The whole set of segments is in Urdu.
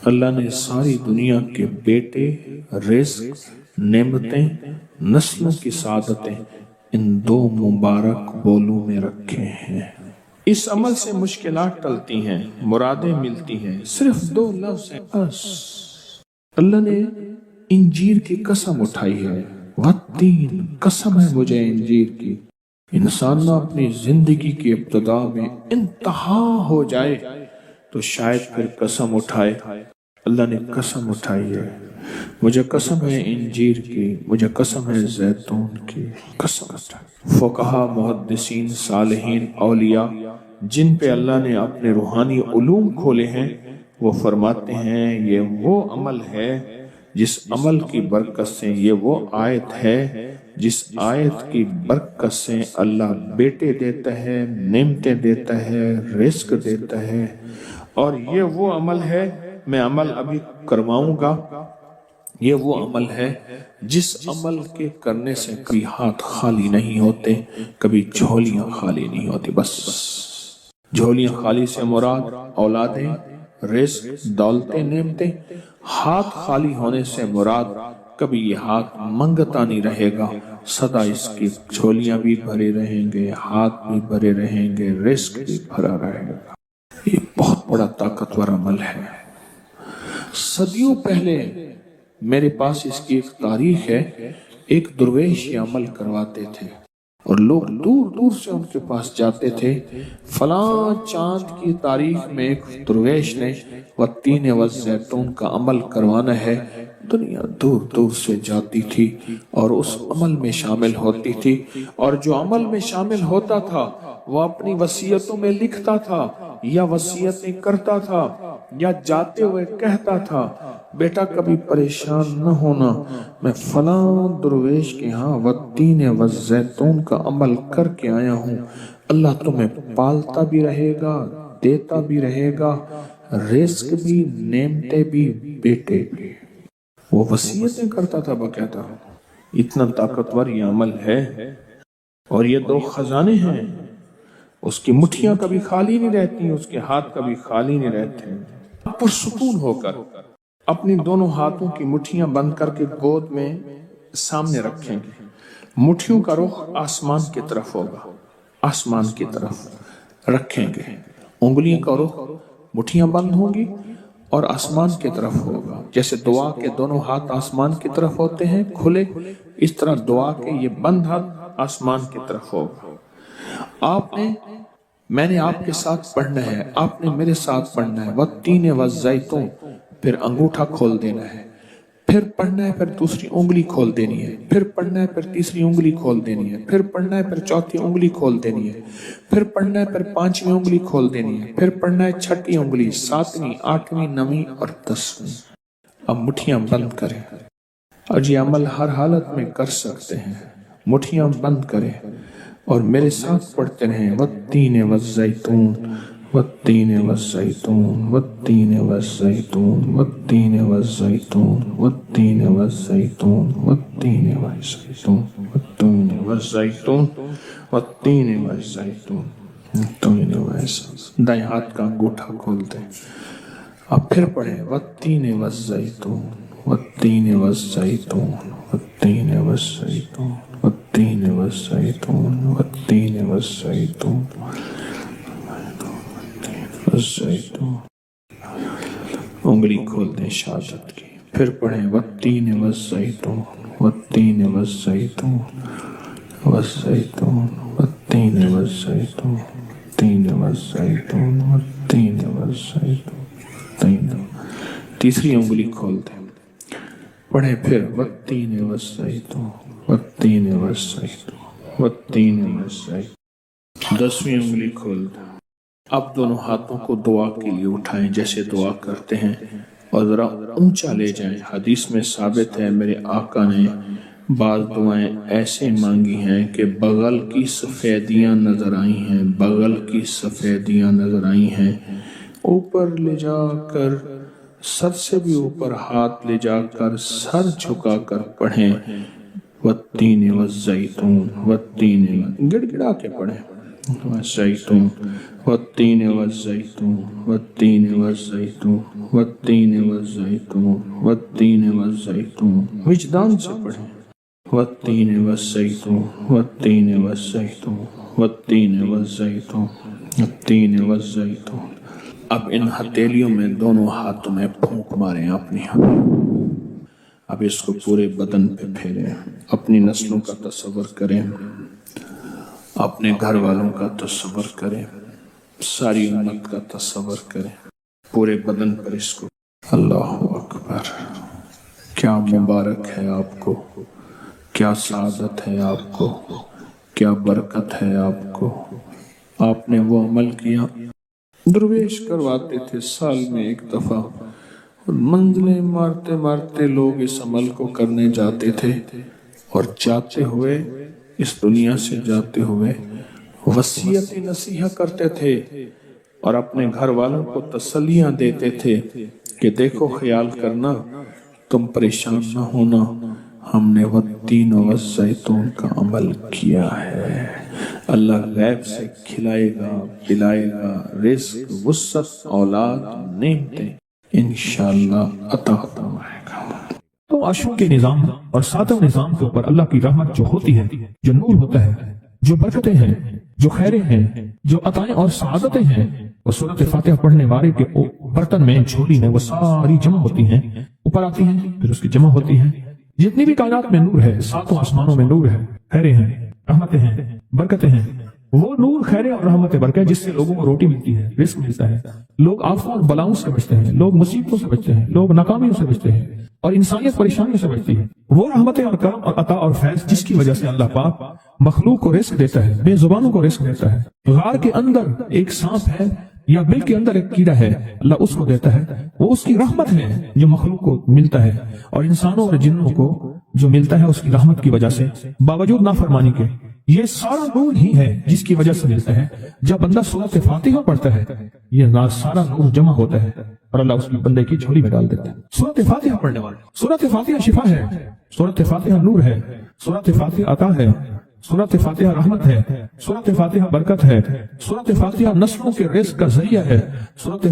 اللہ نے ساری دنیا کے بیٹے، رزق، نعمتیں، نسلوں کی سعادتیں ان دو مبارک بولوں میں رکھے ہیں۔ اس عمل سے مشکلات ٹلتی ہیں، مرادیں ملتی ہیں، صرف دو لفظ ہیں بس۔ اللہ نے انجیر کی قسم اٹھائی ہے، والتین، قسم ہے مجھے انجیر کی۔ انسان نہ اپنی زندگی کی ابتدا میں انتہا ہو جائے تو شاید پھر قسم اٹھائے۔ اللہ نے قسم اٹھائی ہے، مجھے قسم ہے انجیر کی، مجھے قسم ہے زیتون کی، قسم اٹھائی۔ فقہا، محدثین، صالحین، اولیاء جن پہ اللہ نے اپنے روحانی علوم کھولے ہیں، وہ فرماتے ہیں یہ وہ عمل ہے جس عمل کی برکت سے، یہ وہ آیت ہے جس آیت کی برکت سے اللہ بیٹے دیتا ہے، نعمتیں دیتا ہے، رزق دیتا ہے، اور یہ وہ عمل ہے، میں عمل ابھی کرواؤں گا، یہ وہ عمل ہے جس عمل کے کرنے سے کبھی ہاتھ خالی نہیں ہوتے، کبھی جھولیاں خالی نہیں ہوتی۔ بس جھولیاں خالی سے مراد اولادیں، رزق، دولتیں، نعمتیں۔ ہاتھ خالی ہونے سے مراد کبھی یہ ہاتھ منگتا نہیں رہے گا، سدا اس کی جھولیاں بھی بھرے رہیں گے، ہاتھ بھی بھرے رہیں گے، رزق بھی بھرا رہے گا۔ یہ بہت بڑا طاقتور عمل ہے۔ صدیوں پہلے میرے پاس اس کی ایک تاریخ ہے، ایک درویش یہ عمل کرواتے تھے اور لوگ دور دور سے ان کے پاس جاتے تھے۔ فلاں چاند کی تاریخ میں ایک درویش نے والتین والزیتون کا عمل کروانا ہے، دنیا دور دور سے جاتی تھی اور اس عمل میں شامل ہوتی تھی، اور جو عمل میں شامل ہوتا تھا وہ اپنی وصیتوں میں لکھتا تھا یا وصیتیں کرتا تھا یا جاتے ہوئے کہتا تھا، بیٹا کبھی پریشان نہ ہونا، میں فلاں درویش کے ہاں والتین والزیتون کا عمل کر کے آیا ہوں، اللہ تمہیں پالتا بھی رہے گا، دیتا بھی رہے گا، رزق بھی، نعمتیں بھی، بیٹے بھی۔ وہ وصیتیں کرتا تھا باقاعدہ۔ اتنا طاقتور یہ عمل ہے، اور یہ دو خزانے ہیں، اس کی مٹھیاں کبھی خالی نہیں رہتی، اس کے ہاتھ کبھی خالی نہیں رہتے۔ پرسکون ہو کر اپنی دونوں ہاتھوں کی مٹھیاں بند کر کے گود میں سامنے رکھیں گے، مٹھیوں کا رخ آسمان کی طرف ہوگا، آسمان کی طرف رکھیں گے، انگلیوں کا رخ، مٹھیاں بند ہوں گی اور آسمان کی طرف ہوگا۔ جیسے دعا کے دونوں ہاتھ آسمان کی طرف ہوتے ہیں کھلے، اس طرح دعا کے یہ بند ہاتھ آسمان کی طرف ہوگا۔ میں نے آپ کے ساتھ پڑھنا ہے، آپ نے میرے ساتھ پڑھنا ہے، والتین والزیتون، پھر انگوٹھا کھول دینا ہے، پھر پڑھنا ہے، پھر دوسری انگلی کھول دینی ہے، پھر پڑھنا ہے، پھر تیسری انگلی کھول دینی ہے، پھر پڑھنا ہے، پھر چوتھی انگلی کھول دینی ہے، پھر پڑھنا ہے، پھر پانچویں انگلی کھول دینی ہے، پھر پڑھنا ہے چھٹی انگلی، ساتویں، آٹھویں، نویں اور 10ویں۔ اب مٹھیاں بند کریں، اور یہ عمل ہر حالت میں کر سکتے ہیں۔ مٹھیاں بند کریں اور میرے ساتھ پڑھتے رہیں، والتین والزیتون، والتین والزیتون، والتین والزیتون، والتین والزیتون، والتین والزیتون، والتین والزیتون، والتین والزیتون، والتین والزیتون، والتین والزیتون۔ دائیں ہاتھ کا انگوٹھا کھول دیں، اب پھر پڑھیں، والتین والزیتون، والتین والزیتون، والتین والزیتون، والتین والزیتون، والتین والزیتون، والزیتون۔ انگلی کھول دیں شہادت کی، پھر پڑھیں، والتین والزیتون، والتین والزیتون، والزیتون، والتین والزیتون، والتین والزیتون، والتین والزیتون، تیسری انگلی کھول دیں، پڑھیں پھر، والتین والزیتون، والتین والزیتون، والتین والزیتون۔ 10ویں انگلی کھول دیں۔ اب دونوں ہاتھوں کو دعا کے لیے اٹھائیں جیسے دعا کرتے ہیں، اور ذرا اونچا لے جائیں۔ حدیث میں ثابت ہے میرے آقا نے بعض دعائیں ایسے مانگی ہیں کہ بغل کی سفیدیاں نظر آئی ہیں، بغل کی سفیدیاں نظر آئی ہیں۔ اوپر لے جا کر، سر سے بھی اوپر ہاتھ لے جا کر، سر جھکا کر پڑھیں، والتین والزیتون، والتین، گڑ گڑا کے پڑھیں، والزيتون والتين والزيتون والتين والزيتون والتين والزيتون والتين والزيتون وجدان سے پڑھیں والتين والزيتون والتين والزيتون والتين والزيتون والتين والزيتون۔ اب ان ہتھیلیوں میں دونوں ہاتھوں میں پھونک ماریں اپنی اب اس کو پورے بدن پہ پھیریں، اپنی نسلوں کا تصور کریں، اپنے گھر والوں کا تصور کریں، ساری امت کا تصور کریں، پورے بدن پر اس کو۔ اللہ اکبر، کیا مبارک ہے آپ کو، کیا سعادت ہے آپ کو، کیا برکت ہے آپ کو۔ آپ نے وہ عمل کیا، درویش کرواتے تھے سال میں ایک دفعہ، منزلیں مارتے مارتے لوگ اس عمل کو کرنے جاتے تھے، اور جاتے ہوئے اس دنیا سے جاتے ہوئے وصیت نصیحت کرتے تھے اور اپنے گھر والوں کو تسلیاں دیتے تھے کہ دیکھو خیال کرنا، تم پریشان نہ ہونا، ہم نے والتین والزیتون کا عمل کیا ہے۔ اللہ غیب سے کھلائے گا، پلائے گا، رزق، وسعت، اولاد، نعمتیں انشاءاللہ عطا فرمائے گا۔ تو عشروں کے نظام اور ساتوں نظام کے اوپر اللہ کی رحمت جو ہوتی ہے، جو نور ہوتا ہے، جو برکتیں ہیں، جو خیریں ہیں، جو عطائیں اور سعادتیں ہیں، وہ سورۃ فاتحہ پڑھنے والے کے برتن میں، جھولی میں وہ ساری جمع ہوتی ہیں، اوپر آتی ہیں، پھر اس کی جمع ہوتی ہیں۔ جتنی بھی کائنات میں نور ہے، ساتوں آسمانوں میں نور ہے، خیریں ہیں، رحمتیں ہیں، برکتیں ہیں، وہ نور، خیریں اور رحمت برکت جس سے لوگوں کو روٹی ملتی ہے، رزق ملتا ہے، لوگ آفات اور بلاؤں سے بچتے ہیں، لوگ مصیبتوں سے بچتے ہیں، لوگ ناکامیوں سے بچتے ہیں، اور انسانیت پریشانیوں سے بچتی ہے۔ وہ رحمتیں اور کرم اور عطا اور فیض جس کی وجہ سے اللہ پاک مخلوق کو رزق دیتا ہے، بے زبانوں کو رزق دیتا ہے۔ غار کے اندر ایک سانپ ہے یا بل کے اندر ایک کیڑا ہے، اللہ اس کو دیتا ہے، وہ اس کی رحمت ہے جو مخلوق کو ملتا ہے، اور انسانوں اور جنوں کو جو ملتا ہے اس کی رحمت کی وجہ سے، باوجود نافرمانی کے۔ یہ سارا نور ہی ہے جس کی وجہ سے ملتا ہے۔ جب بندہ سورۃ فاتحہ پڑھتا ہے، یہ سارا نور جمع ہوتا ہے اور اللہ اس کی بندے کی جھولی میں ڈال دیتا ہے۔ سورۃ فاتحہ پڑھنے والے، سورۃ فاتحہ شفا ہے، سورۃ فاتحہ نور ہے، سورۃ فاتحہ عطا ہے، سورۃ فاتحہ رحمت ہے، سورۃ فاتحہ برکت ہے، سورۃ فاتحہ نسلوں کے رزق کا ذریعہ ہے، سورۃ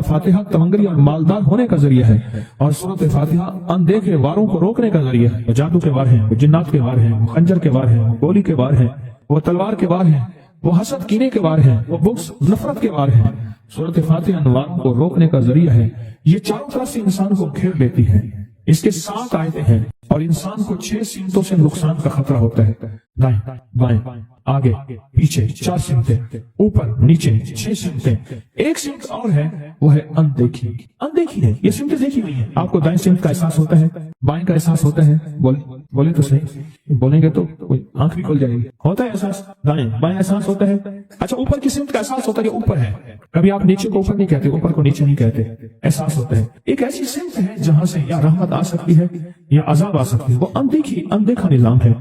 فاتحہ تمنگری اور مالدار ہونے کا ذریعہ ہے، اور سورۃ فاتحہ اندیکھے واروں کو روکنے کا ذریعہ ہے۔ وہ جادو کے وار ہیں، وہ جنات کے وار ہیں، وہ خنجر کے وار ہیں، وہ گولی کے وار ہیں، وہ تلوار کے وار ہیں، وہ حسد کینے کے وار ہیں، وہ بغض نفرت کے وار ہیں۔ سورۃ فاتحہ ان واروں کو روکنے کا ذریعہ ہے۔ یہ چاروں طرف سے انسان کو گھیر لیتی ہے۔ اس کے 7 آیتیں ہیں اور انسان کو 6 سمتوں سے نقصان کا خطرہ ہوتا ہے، دائیں بائیں آگے پیچھے 4 سمتیں، اوپر نیچے 6 سمتیں۔ ایک سمت اور ہے، وہ ہے اندیکھی۔ اندیکھی ہے، یہ سمتیں دیکھی نہیں ہے۔ آپ کو دائیں سمت کا احساس ہوتا ہے، بائیں کا احساس ہوتا ہے، بولے تو صحیح، بولیں گے تو آنکھ بھی کھل جائے گی۔ ہوتا ہے احساس، دائیں بائیں احساس ہوتا ہے۔ اچھا، اوپر کی سمت کا احساس ہوتا ہے کہ اوپر ہے، کبھی آپ نیچے کو اوپر نہیں کہتے، اوپر کو نیچے نہیں کہتے، احساس ہوتا ہے۔ ایک ایسی سمت ہے جہاں سے یا رحمت آ سکتی ہے یا عذاب آ سکتی ہے، وہ اندیکھا نظام ہے۔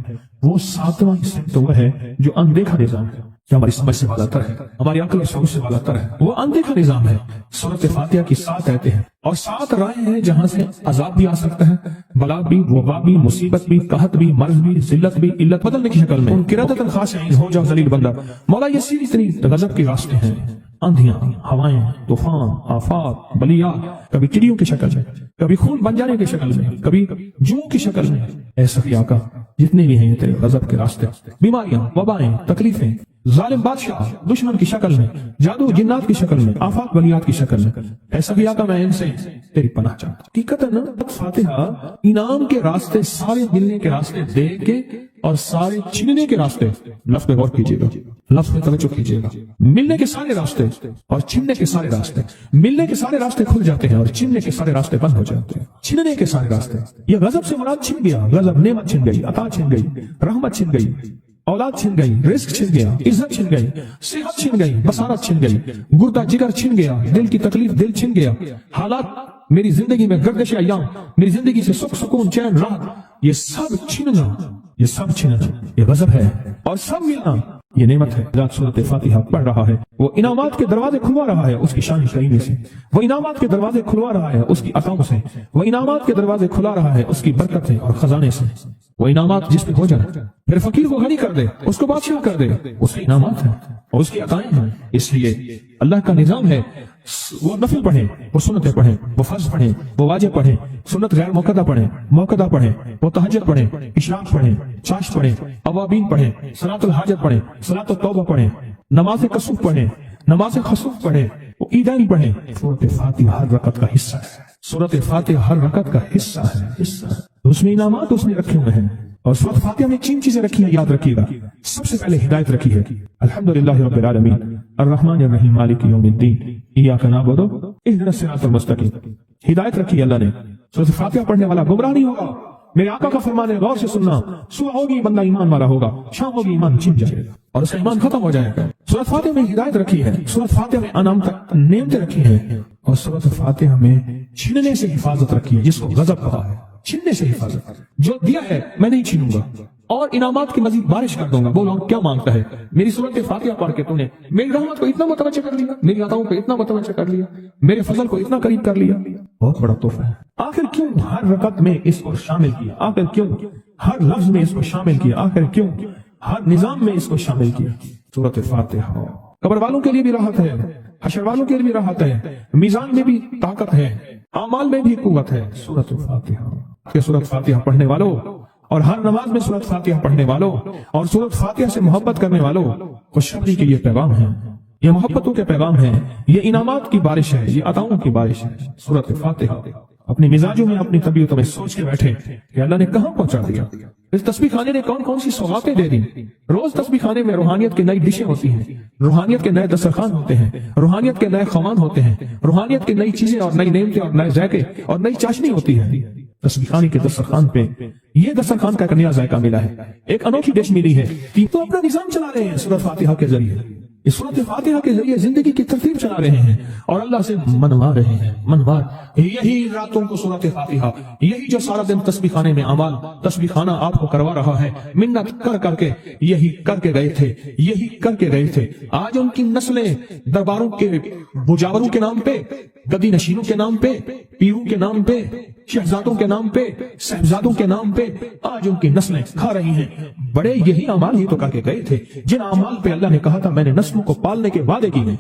وہ 7واں سمت وہ ہے جو اندیکھا نظام ہے، جو ہماری سمجھ سے بالاتر ہے، ہماری عقل اور شعور سے بالاتر ہے۔ وہ اندیکھا نظام ہے۔ سورۃ فاتحہ کی 7 آیتیں ہیں اور 7 راہیں ہیں جہاں سے عذاب بھی آ سکتا ہے، بلا بھی، وبا بھی، مصیبت بھی، قحط بھی، مرض بھی، ذلت بھی، علت بدلنے کی شکل میں۔ قرادۃ خاشعین، ہو جاؤ ذلیل بندہ۔ مولا یہ سیدھی ترین غضب کے راستے ہیں، آندھیاں، ہوائیں، طوفان، آفات، بلیات، کبھی چڑیوں کی شکل میں، کبھی خون بن جانے کی شکل میں، کبھی جو کی شکل میں۔ اے سخی آقا، جتنے بھی ہیں یہ تیرے غضب کے راستے، بیماریاں، وبائیں، تکلیفیں، ظالم بادشاہ دشمن کی شکل میں، جادو جنات کی شکل میں، آفات بلیات کی شکل میں، اے سخی آقا میں ان سے تیری پناہ چاہتا ہوں۔ حقیقتاً فاتحہ انعام کے راستے، سارے ملنے کے راستے دے کے اور سارے چھیننے کے راستے، لفظ پہ غور کیجیے گا، لفظ پہ توجہ کیجیے گا۔ ملنے کے سارے راستے اور چھیننے کے سارے راستے، ملنے کے سارے راستے کھل جاتے ہیں اور چھیننے کے سارے راستے بند ہو جاتے ہیں۔ چھیننے کے سارے راستے، یہ غضب سے مراد چھن گیا، غضب نعمت چھن گئی، عطا چھن گئی، رحمت چھن گئی، اولاد چھن گئی، رزق چھن گیا، عزت چھن گئی، صحت چھن گئی، بصارت چھن گئی، گردہ جگر چھن گیا، دل کی تکلیف دل چھن گیا، حالات میری زندگی میں گردش ایام، میری زندگی سے سکھ سکون چین راحت، یہ سب چھننا، یہ سب چھننا یہ غضب ہے، اور سب ملنا یہ نعمت ہے۔ ذات سورۃ فاتحہ پڑھ رہا ہے، وہ انعامات کے دروازے کھلوا رہا ہے اس کی شان کریمی سے، وہ انعامات کے دروازے کھلوا رہا ہے اس کی عطاؤں سے، وہ انعامات کے دروازے کھلا رہا ہے اس کی برکت اور خزانے سے۔ وہ انعامات جس پہ ہو جائے، پھر فقیر کو غنی کر دے، اس کو بادشاہ کر دے، اس کے انعامات ہیں۔ اور اس کی عطائیں ہیں، اس لیے اللہ کا نظام ہے وہ نفل پڑھیں، وہ سنتیں پڑھیں، وہ فرض پڑھیں، وہ واجب پڑھیں، سنت غیر موقدہ پڑھیں، موقدہ پڑھیں، وہ تہجد پڑھیں، اشراق پڑھیں، چاشت پڑھیں، اوابین پڑھیں، صلاۃ الحاجت پڑھیں، صلاۃ التوبہ پڑھیں، نماز کسوف پڑھیں، نماز خسوف پڑھیں، وہ عیدین پڑھیں۔ سورۃ فاتحہ ہر رکعت کا حصہ ہے، سورۃ فاتحہ ہر رکعت کا حصہ ہے، اس میں انعامات اس نے رکھے ہوئے ہیں۔ اور سورۃ فاتحہ میں 3 چیزیں رکھی ہیں، یاد رکھیے گا۔ سب سے پہلے ہدایت رکھی ہے، الحمدللہ رب العالمین الرحمن الرحیم مالک یوم الدین ایاک نعبد اهدنا الصراط المستقیم۔ ہدایت رکھی اللہ نے، سورۃ فاتحہ پڑھنے والا گمراہ نہیں ہوگا۔ میرے آقا کا فرمان ہے، غور سے سننا، صبح ہوگی بندہ ایمان والا ہوگا، شام ہوگی ایمان چھن جائے گا اور اس کا ایمان ختم ہو جائے گا۔ سورۃ فاتحہ میں ہدایت رکھی ہے، سورۃ فاتحہ میں انعام تک نعمتیں رکھی ہیں، اور سورۃ فاتحہ میں چھیننے سے حفاظت رکھی ہے، جس کو غضب کہا ہے، چھیننے سے حفاظت، جو دیا ہے میں نہیں چھینوں گا اور انعامات کی مزید بارش کر دوں گا۔ بولو کیا مانگتا ہے؟ میری سورۃ فاتحہ پڑھ کے تو نے میری رحمت کو اتنا متوجہ کر لیا، میری عطاؤں کو اتنا متوجہ کر لیا، میرے فضل کو اتنا قریب کر لیا، بہت بڑا تحفہ ہے۔ آخر کیوں ہر رکعت میں اس کو شامل کیا؟ آخر کیوں ہر لفظ میں اس کو شامل کیا؟ آخر کیوں ہر نظام میں اس کو شامل کیا؟ سورۃ فاتحہ قبر والوں کے لیے بھی راحت ہے، حشر والوں کے لیے بھی راحت ہے، میزان میں بھی طاقت ہے، اعمال میں بھی قوت ہے۔ سورۃ فاتحہ کہ سورۃ فاتحہ پڑھنے والوں اور ہر نماز میں سورۃ فاتحہ پڑھنے والوں اور سورۃ فاتحہ سے محبت کرنے والوں خوشخبری کے یہ پیغام ہے، یہ محبتوں کے پیغام ہے، یہ انعامات کی بارش ہے، یہ عطاؤں کی بارش ہے۔ سورۃ فاتحہ اپنی مزاجوں میں، اپنی طبیعتوں میں سوچ کے بیٹھے کہ اللہ نے کہاں پہنچا دیا، اس تسبیح خانے نے کون کون سی سوغاتیں دے دی۔ روز تسبیح خانے میں روحانیت کی نئی ڈشیں ہوتی ہیں، روحانیت کے نئے دسترخوان ہوتے ہیں، روحانیت کے نئے خوان ہوتے ہیں، روحانیت کی نئی چیزیں اور نئی نعمتیں اور نئے ذائقے اور نئی چاشنی ہوتی ہے۔ تسبیح خانے کے دسترخوان پہ یہ دسترخوان کا ایک نیا ذائقہ ملا ہے، ایک انوکھی ڈش ملی ہے۔ تو اپنا نظام چلا رہے ہیں سورۃ فاتحہ کے ذریعے، اس سورۃ فاتحہ کے ذریعے زندگی کی ترتیب چلا رہے ہیں اور اللہ سے منوا رہے ہیں، منوا۔ یہی راتوں کو سورۃ فاتحہ، یہی جو سارا دن تسبیح خانے میں اعمال تسبیح خانہ آپ کو کروا رہا ہے، منت کر کر کے یہی کر کے گئے تھے، یہی کر کے گئے تھے۔ آج ان کی نسلیں درباروں کے بجاوروں کے نام پہ، گدی نشینوں کے نام پہ، پیروں کے نام پہ، شہزادوں کے نام پہ، صاحبزادوں کے نام پہ آج ان کی نسلیں کھا رہی ہیں۔ بڑے یہی اعمال ہی تو کر کے گئے تھے، جن اعمال پہ اللہ نے کہا تھا میں نے نسلوں کو پالنے کے وعدے کی ہیں،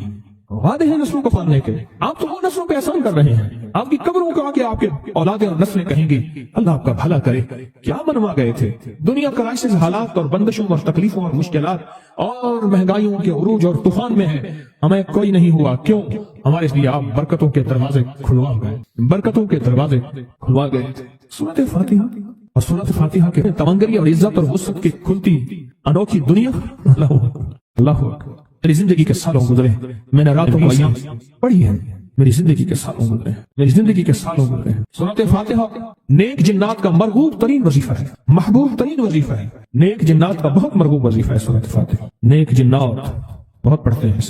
وعدے ہیں نسلوں کو پالنے کے۔ آپ تو وہ نسلوں پہ احسان کر رہے ہیں، آپ کی قبروں کو آگے آپ کے اولادیں اور نسلیں کہیں گی اللہ آپ کا بھلا کرے۔ کیا منوا گئے تھے؟ دنیا کرائسس، حالات اور بندشوں اور تکلیفوں اور مشکلات اور مہنگائیوں کے عروج اور طوفان میں ہے، ہمیں کوئی نہیں ہوا۔ کیوں؟ ہمارے لیے آپ برکتوں کے دروازے کھلوا گئے، برکتوں کے دروازے کھلوا گئے۔ سورۃ فاتحہ اور سورۃ فاتحہ کے تمنگری اور عزت اور وسعت کی کھلتی انوکھی دنیا، اللہ اللہ میری زندگی کے سالوں گزرے، میں نے راتوں کو ایام پڑھی ہے، میری زندگی کے سالوں گزرے، میری زندگی کے سالوں گزرے۔ سورۃ فاتحہ نیک جنات کا مرغوب ترین وظیفہ ہے، محبوب ترین وظیفہ ہے، نیک جنات کا بہت مرغوب وظیفہ ہے سورۃ فاتحہ۔ نیک جنات بہت پڑھتے ہیں،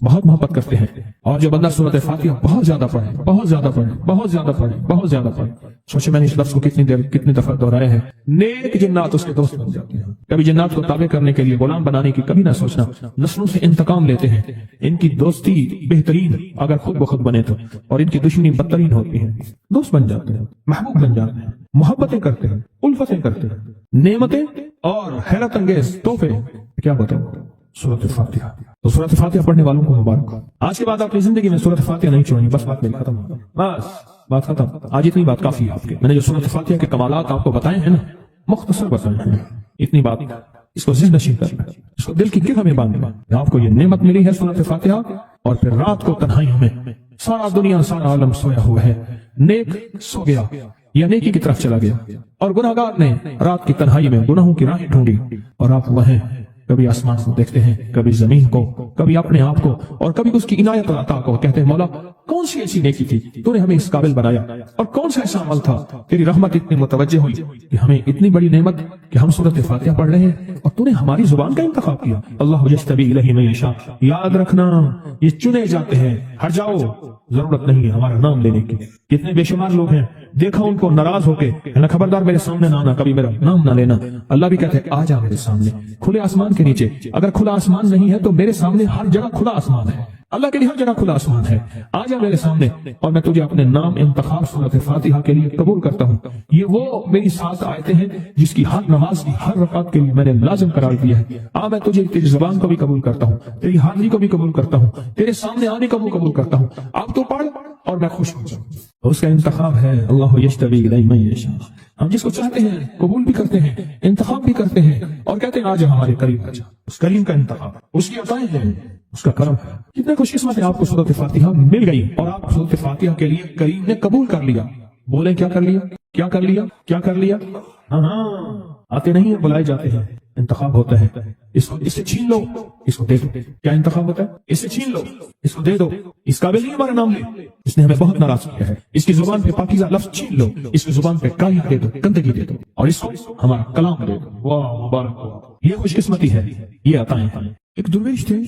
بہت محبت کرتے ہیں، اور جو بندہ سورۃ فاتحہ بہت زیادہ پڑھے، بہت زیادہ پڑھے، بہت زیادہ پڑھے، بہت زیادہ پڑھے، سوچے میں نے اس لفظ کو کتنی دفعہ دہرایا ہے، نیک جنات اس کے دوست بن جاتے ہیں۔ کبھی جنات کو تابع کرنے کے لیے، غلام بنانے کی کبھی نہ سوچنا، نسلوں سے انتقام لیتے ہیں، ان کی دوستی بہترین اگر خود بخود بنے تو، اور ان کی دشمنی بدترین ہوتی ہے۔ دوست بن جاتے ہیں، محبوب بن جاتے ہیں، محبتیں کرتے ہیں، الفتیں کرتے ہیں، نعمتیں اور حیرت انگیز تحفے کیا بتاؤ سورۃ فاتحہ۔ تو سورۃ فاتحہ پڑھنے والوں کو مبارک۔ آج کے بعد اپنی زندگی میں سورۃ فاتحہ نہیں چھوڑنی، بس بات میری ختم ہو گئی، بس بات ختم۔ آج اتنی بات کافی ہے آپ کے، میں نے جو سورۃ فاتحہ کے کمالات آپ کو بتائے ہیں نا، مختصر بتائے ہیں، اتنی بات اس کو ذہن نشین کرنا، اس کو دل کی گرہ میں باندھنا۔ آپ کو یہ نعمت ملی ہے سورۃ فاتحہ، اور پھر رات کو تنہائیوں میں سارا دنیا سارا عالم سویا ہوا ہے، نیک سو گیا یا نیکی کی طرف چلا گیا، اور گناہگار نے رات کی تنہائی میں گناہوں کی راہیں ڈھونڈی، اور آپ وہ ہیں کبھی آسمان کو دیکھتے ہیں، کبھی زمین کو، کبھی اپنے آپ کو، اور کبھی اس کی عنایت اور عطا کو، کہتے ہیں مولا کون سی ایسی نیکی تھی تو نے ہمیں اس قابل بنایا، اور کون سا ایسا عمل تھا تیری رحمت اتنی متوجہ ہوئی کہ ہمیں اتنی بڑی نعمت کہ ہم سورۃ فاتحہ پڑھ رہے ہیں اور تو نے ہماری زبان کا انتخاب کیا۔ اللہ یجتبی الیہ من یشاء، یاد رکھنا یہ چنے جاتے ہیں، ہٹ جاؤ، ضرورت نہیں ہے ہمارا نام لینے کی۔ کتنے بے شمار لوگ ہیں، دیکھا ان کو ناراض ہو کے خبردار میرے سامنے نہ آنا، کبھی میرا نام نہ لینا۔ اللہ بھی کہتے ہیں آ جا میرے سامنے، کھلے آسمان کے نیچے، اگر کھلا آسمان نہیں ہے تو میرے سامنے ہر جگہ کھلا آسمان ہے، اللہ کے لیے ہر جگہ کھلا آسمان ہے، آ جا میرے سامنے اور میں تجھے اپنے نام انتخاب سورۃ فاتحہ کے لیے قبول کرتا ہوں۔ یہ وہ میری 7 آیتیں ہیں جس کی ہر نماز کی ہر رکعت کے لیے میں نے لازم قرار دیا ہے۔ میں تجھے تیری زبان کو بھی قبول کرتا ہوں، تیری حاضری کو بھی قبول کرتا ہوں، تیرے سامنے آنے کو بھی قبول کرتا ہوں۔ اب تو پڑھ اور میں خوش ہو جاؤں۔ اس کا انتخاب ہے اللہ یجتبی الیہ من یشاء، ہم جس کو چاہتے ہیں قبول بھی کرتے ہیں، انتخاب بھی کرتے ہیں اور کہتے ہیں آ جا ہمارے قریب آ جا۔ اس کریم کا انتخاب، اس کی عطائیں ہیں، اس کا کرم ہے۔ کتنے خوش قسمت ہے آپ کو سورۃ فاتحہ مل گئی اور آپ سورۃ فاتحہ کے لیے کریم نے قبول کر لیا۔ بولیں کیا کر لیا، کیا کر لیا، کیا کر لیا؟ ہاں آتے نہیں ہیں، بلائے جاتے ہیں۔ انتخاب ہوتا ہے، اس سے چھین لو، اس کو دے دو۔ کیا انتخاب ہوتا ہے؟ اس سے چھین لو، اس کو دے دو۔ اس قابل نہیں ہمارا نام لے، اس نے ہمیں بہت ناراض کیا ہے۔ اس کی زبان پہ پاکیزہ لفظ چھین لو، اس کی زبان پہ کالی دے دو، گندگی دے دو، اور اس کو ہمارا کلام دے دو۔ واہ مبارک ہو، یہ خوش قسمتی ہے، یہ عطائیں ہیں۔ ایک درویش تھے،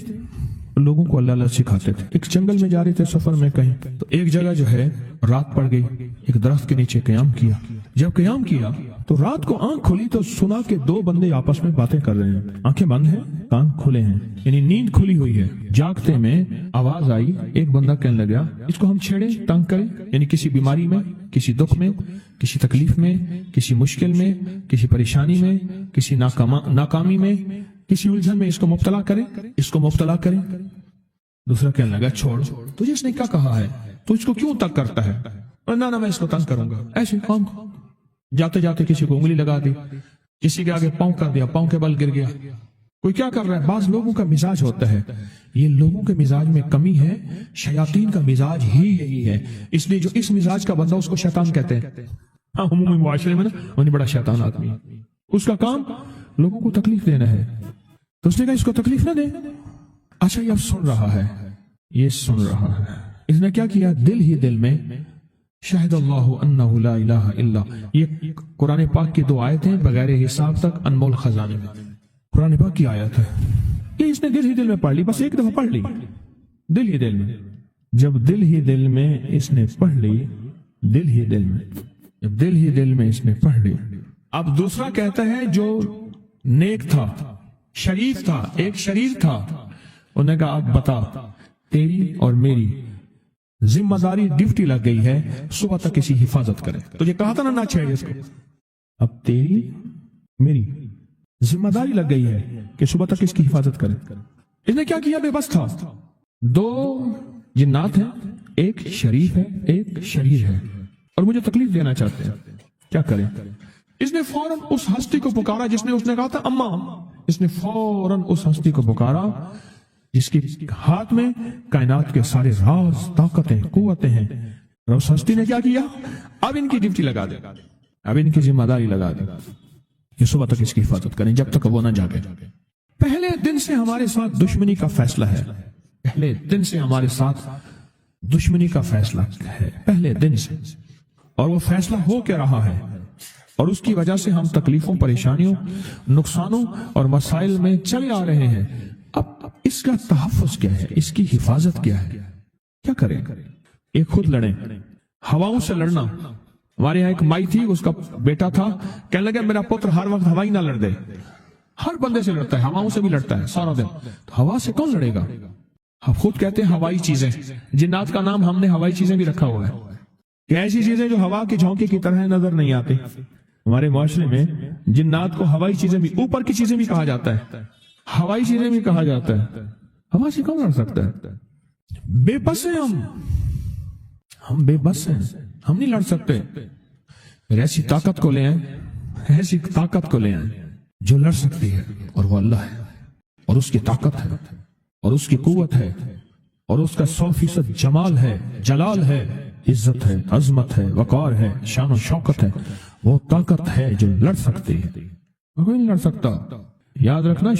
لوگوں کو اللہ اللہ سکھاتے تھے۔ ایک جنگل میں جا رہے تھے سفر میں کہیں، تو ایک جگہ جو ہے رات پڑ گئی، ایک درخت کے نیچے قیام کیا۔ جب قیام کیا تو رات کو آنکھ کھلی تو سنا کہ 2 بندے آپس میں باتیں کر رہے ہیں، آنکھیں بند ہیں، کان کھلے ہیں، یعنی نیند کھلی ہوئی ہے۔ جاگتے میں آواز آئی، ایک بندہ کہنے لگا اس کو ہم چھیڑیں، تنگ کریں، یعنی کسی بیماری میں، کسی دکھ میں، کسی تکلیف میں، کسی مشکل میں، کسی پریشانی میں، کسی ناکامی میں، کسی الجھن میں اس کو مبتلا کریں، اس کو مبتلا کریں۔ دوسرا کہنے لگا چھوڑ، تجھے اس نے کیا کہا ہے، تو اس کو کیوں تنگ کرتا ہے؟ نہ میں اس کو تنگ کروں گا، ایسے کام۔ جاتے جاتے کسی کو انگلی لگا دی، کسی کے آگے پاؤں کر دیا، پاؤں کے بل گر گیا۔ کوئی کیا کر رہا ہے؟ بعض لوگوں کا مزاج ہوتا ہے، یہ لوگوں کے مزاج میں کمی ہے، شیاطین کا مزاج ہی یہی ہے، اس لیے جو اس مزاج کا بندہ اس کو شیطان کہتے ہیں۔ ہاں عمومی معاشرے میں نا انہیں بڑا شیطان آدمی ہے، اس کا کام لوگوں کو تکلیف دینا ہے، تو اس نے کہا اس کو تکلیف نہ دے۔ اچھا یہ اب سن رہا ہے، یہ سن رہا ہے، اس نے کیا کیا؟ دل ہی دل میں شہد اللہ انہ لا الہ الا، یہ قرآن پاک کی 2 آیتیں بغیر حساب تک انمول خزانے میں، قرآن پاک کی آیت ہے، یہ اس نے دل ہی دل میں پڑھ لی، بس ایک دفعہ پڑھ لی دل ہی دل میں۔ جب دل ہی دل میں اس نے پڑھ لی، دل ہی دل میں، جب دل ہی دل میں اس نے پڑھ لی، اب دوسرا کہتا ہے جو نیک تھا، شریف تھا، ایک شریف تھا، انہوں نے کہا اب بتا، تیری اور میری ذمہ داری ڈیوٹی لگ گئی ہے، صبح تک کسی حفاظت کرے۔ تجھے کہا تھا نہ چھیڑ اس کو، اب تیری میری ذمہ داری لگ گئی ہے کہ صبح تک اس کی حفاظت کرے۔ اس نے کیا کیا؟ بے بس تھا۔ 2 جنات ہیں، ایک شریف ہے، ایک شریر ہے، اور مجھے تکلیف دینا چاہتے ہیں، کیا کریں؟ اس نے فوراً اس ہستی کو پکارا جس نے اس نے کہا تھا اماں، اس نے فوراً اس ہستی کو پکارا جس کی ہاتھ میں کائنات کے سارے راز، طاقتیں، قوتیں ہیں، اور اس ہستی نے کیا کیا؟ اب ان کی ڈیوٹی لگا دے، اب ان کی ذمہ داری لگا دے، یہ صبح تک اس کی حفاظت کریں جب تک وہ نہ جاگے۔ پہلے دن سے ہمارے ساتھ دشمنی کا فیصلہ ہے، پہلے دن سے ہمارے ساتھ دشمنی کا فیصلہ ہے، پہلے دن سے، اور وہ فیصلہ ہو کے رہا ہے، اور اس کی وجہ سے ہم تکلیفوں، پریشانیوں، نقصانوں اور مسائل میں چلے آ رہے ہیں۔ اب اس کا تحفظ کیا ہے، اس کی حفاظت کیا ہے، کیا کریں؟ ایک خود لڑیں، ہواؤں سے لڑنا۔ ہمارے یہاں ایک مائی تھی، اس کا بیٹا تھا، کہنے لگا میرا پتر ہر وقت ہوائی نہ لڑ دے، ہر بندے سے لڑتا ہے، ہواؤں سے بھی لڑتا ہے سارا دن، تو ہوا سے کون لڑے گا؟ ہم خود کہتے ہیں ہوائی چیزیں، جنات کا نام ہم نے ہوائی چیزیں بھی رکھا ہوا ہے، کہ ایسی چیزیں جو ہوا کے جھونکے کی طرح نظر نہیں آتی۔ ہمارے معاشرے میں جنات کو ہوائی چیزیں بھی، اوپر کی چیزیں بھی کہا جاتا ہے، ہوائی چیزیں بھی کہا جاتا ہے۔ ہوا سے کون لڑ سکتا ہے؟ بے بس ہیں ہم بے بس ہیں، ہم نہیں لڑ سکتے۔ ایسی طاقت کو لے آئیں، ایسی طاقت کو لے آئیں جو لڑ سکتی ہے، اور وہ اللہ ہے، اور اس کی طاقت ہے، اور اس کی قوت ہے، اور اس کا 100% جمال ہے، جلال ہے، عزت ہے، عظمت ہے، وقار ہے، شان و شوکت ہے۔ وہ طاقت ہے جو لڑ سکتی ہے، کوئی نہیں لڑ سکتا۔ یاد رکھنا،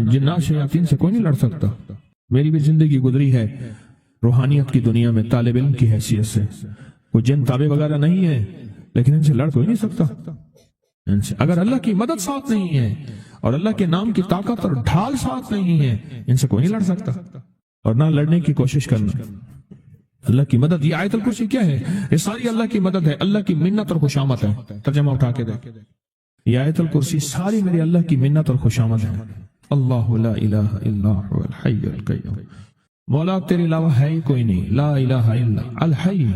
جنات شیاطین سے کوئی نہیں لڑ سکتا۔ میری بھی زندگی گزری ہے روحانیت کی دنیا میں طالب علم کی حیثیت سے، کوئی جن تابع وغیرہ نہیں ہے، لیکن ان سے لڑ کوئی نہیں سکتا۔ ان سے اگر اللہ کی مدد ساتھ نہیں ہے اور اللہ کے نام کی طاقت اور ڈھال ساتھ نہیں ہے، ان سے کوئی نہیں لڑ سکتا، اور نہ لڑنے کی کوشش کرنا۔ اللہ کی مدد، یہ آیت الکرسی کیا ہے؟ یہ ساری اللہ کی مدد ہے، اللہ کی منت اور خوشامد ہے۔ ترجمہ اٹھا کے دے، یہ آیت الکرسی ساری میری اللہ کی منت اور خوشامد ہے۔ اللہ لا الہ الا هو الحی القیوم مولا تیرے علاوہ ہے ہی کوئی نہیں، لا الہ الا الحی،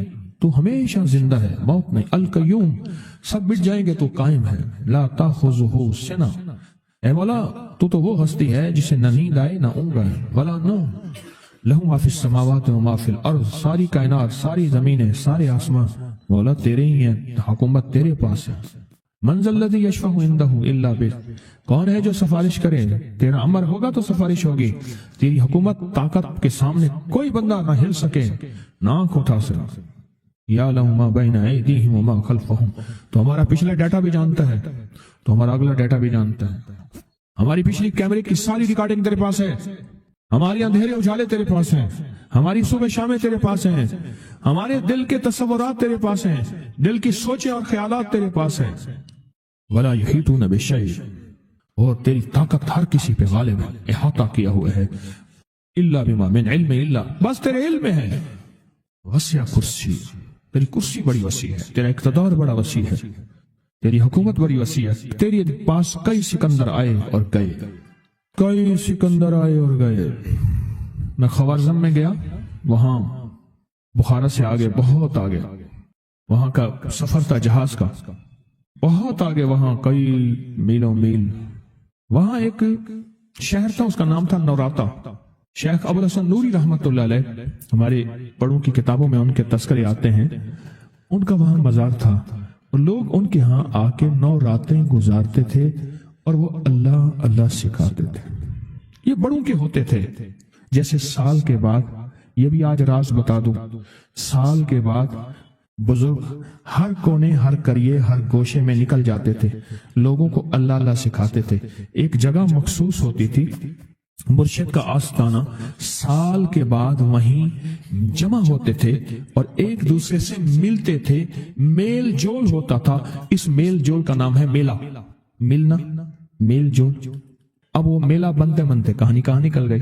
تو ہمیشہ زندہ ہے، موت نہیں، القیوم، سب مٹ جائیں گے تو قائم ہے، لا تاخذہ سنہ، اے مولا تو وہ ہستی ہے جسے نہ نیند آئے نہ اونگ آئے، ولا نوم، لہ ما فی السماوات و ما فی الارض، ساری کائنات، ساری زمینیں، سارے آسمان مولا تیرے ہی ہیں، حکومت تیرے پاس ہے۔ من ذا الذی یشفع عندہ الا بإذنہ، کون ہے جو سفارش کرے، تیرا امر ہوگا تو سفارش ہوگی، تیری حکومت طاقت کے سامنے کوئی بندہ نہ ہل سکے، نہ آنکھ اٹھا سکے۔ یعلم ما بین ایدیہم وما خلفہم، تو ہمارا پچھلا ڈیٹا بھی جانتا ہے، تو ہمارا اگلا ڈیٹا بھی جانتا ہے، ہماری پچھلی کیمرے کی ساری ریکارڈنگ تیرے پاس ہے، ہماری اندھیرے اجالے تیرے پاس ہیں، ہماری صبح شامیں تیرے پاس ہیں، ہمارے دل کے تصورات تیرے پاس ہیں، دل کی سوچیں اور خیالات تیرے پاس ہیں۔ ولا یحیطون بشیء، اور تیری طاقت ہر کسی پہ غالب ہے، احاطہ کیا ہوا ہے، الا بما من علم، الا بس تیرے علم میں ہے، وسع کرسی، تیری کرسی بڑی وسیع ہے، تیرا اقتدار بڑا وسیع ہے، تیری حکومت بڑی وسیع ہے، تیری پاس کئی سکندر آئے اور گئے، کئی سکندر آئے اور گئے۔ میں خوارزم میں گیا، وہاں بخارا سے آگے بہت آگے وہاں کا سفر تھا جہاز کا، بہت آگے، وہاں کئی میلوں میل، وہاں ایک شہر تھا، اس کا نام تھا نوراتا۔ شیخ ابو الحسن نوری رحمت اللہ علیہ، ہمارے بڑوں کی کتابوں میں ان کے تذکرے آتے ہیں، ان کا وہاں مزار تھا اور لوگ ان کے ہاں آ کے 9 راتیں گزارتے تھے اور وہ اللہ اللہ سکھاتے تھے۔ یہ بڑوں کے ہوتے تھے، جیسے سال کے بعد، یہ بھی آج راز بتا دوں، سال کے بعد بزرگ ہر کونے، ہر کریے، ہر گوشے میں نکل جاتے تھے، لوگوں کو اللہ اللہ سکھاتے تھے۔ ایک جگہ مخصوص ہوتی تھی، مرشد کا آستانہ، سال کے بعد وہیں جمع ہوتے تھے اور ایک دوسرے سے ملتے تھے، میل جول ہوتا تھا۔ اس میل جول کا نام ہے میلہ، ملنا، میل جول۔ اب وہ میلہ بنتے بنتے کہانی کہاں نکل گئی،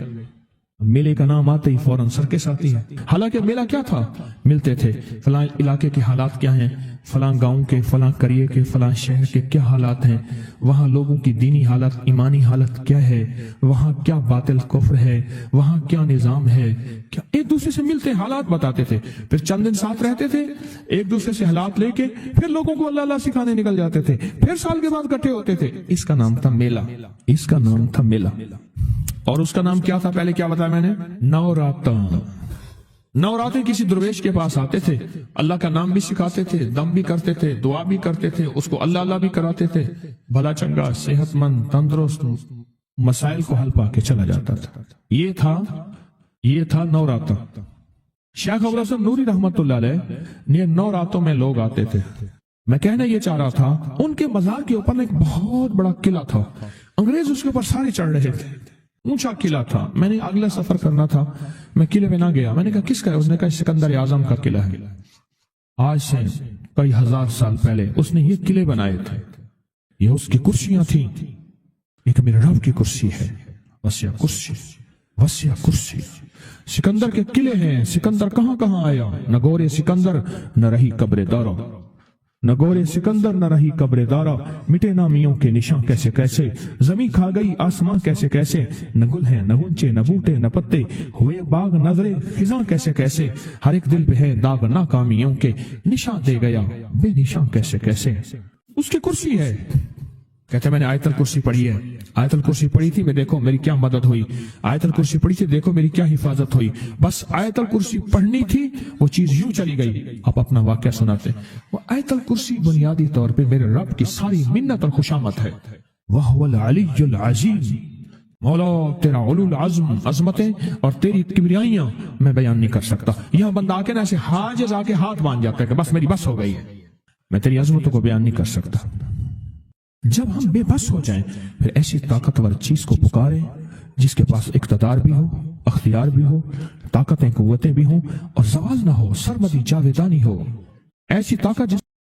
میلے کا نام آتے ہی فوراً سرکس آتی ہے۔ حالانکہ میلہ کیا تھا، ملتے تھے، فلاں علاقے کے حالات کیا ہیں، فلاں گاؤں کے، فلاں قریے کے، فلاں شہر کے کیا حالات ہیں، وہاں لوگوں کی دینی حالت، ایمانی حالت کیا ہے، وہاں کیا باطل کفر ہے، وہاں کیا نظام ہے، کیا ایک دوسرے سے ملتے حالات بتاتے تھے، پھر چند دن ساتھ رہتے تھے، ایک دوسرے سے حالات لے کے پھر لوگوں کو اللہ اللہ سکھانے نکل جاتے تھے، پھر سال کے بعد اکٹھے ہوتے تھے۔ اس کا نام تھا میلہ، اس کا نام تھا میلہ۔ اور اس کا نام کیا تھا، پہلے کیا بتایا میں نے، نوراتاں۔ نوراتیں کسی درویش کے پاس آتے تھے، اللہ کا نام بھی سکھاتے تھے، دم بھی کرتے تھے، دعا بھی کرتے تھے، اس کو اللہ اللہ بھی کراتے تھے، بھلا چنگا، صحت مند، تندرست، مسائل کو حل پا کے چلا جاتا تھا۔ یہ تھا نوراتاں۔ شیخ ابو الحسن نوری رحمت اللہ علیہ نے 9 راتوں میں لوگ آتے تھے۔ میں کہنا یہ چاہ رہا تھا، ان کے مزار کے اوپر ایک بہت بڑا قلعہ تھا، انگریز اس کے اوپر سارے چڑھ رہے تھے، اونچا قلعہ تھا۔ میں نے اگلا سفر کرنا تھا، میں قلعے میں نہ گیا۔ میں نے کہا کس کا ہے؟ اس نے کہا سکندر اعظم کا قلعہ ہے، آج سے کئی ہزار سال پہلے اس نے یہ قلعے بنائے تھے، یہ اس کی کرسیاں تھیں، ایک میرے رب کی کرسی ہے، وسیع کرسی، وسیع کرسی۔ سکندر کے قلعے ہیں، سکندر کہاں کہاں آیا، نہ گورے سکندر نہ رہی قبر دارا، نہ گورے سکندر نہ رہی قبر دارا، مٹے نامیوں کے نشان کیسے کیسے، زمین کھا گئی آسمان کیسے کیسے، نہ گل ہیں نہ گنچے نہ بوٹے نہ پتے، ہوئے باغ نظرے خزاں کیسے کیسے، ہر ایک دل پہ ہے داغ ناکامیوں کے، نشان دے گیا بے نشان کیسے کیسے۔ اس کی کرسی ہے، کہتے میں نے آیت الکرسی پڑھی ہے، آیت الکرسی پڑھی تھی، میں دیکھو میری کیا مدد ہوئی، آیت الکرسی پڑھی تھی، دیکھو میری کیا حفاظت ہوئی۔ بس آیت الکرسی پڑھنی تھی، وہ چیز یوں چلی گئی۔ آپ اپنا واقعہ سناتے، وہ آیت الکرسی بنیادی طور پہ میرے رب کی ساری منت اور خوشامد ہے۔ وَهُوَ الْعَلِيُّ الْعَظِيمُ، مولا تیرا علو العظم، عظمتیں اور تیری کبریائیاں میں بیان نہیں کر سکتا۔ یہاں بندہ آ کے نا ایسے حاجز آ کے ہاتھ باندھ جاتا ہے کہ بس میری بس ہو گئی ہے، میں تیری عظمتوں کو بیان نہیں کر سکتا۔ جب ہم بے بس ہو جائیں، پھر ایسی طاقتور چیز کو پکاریں جس کے پاس اقتدار بھی ہو، اختیار بھی ہو، طاقتیں قوتیں بھی ہوں اور زوال نہ ہو، سرمدی جاویدانی ہو، ایسی طاقت جس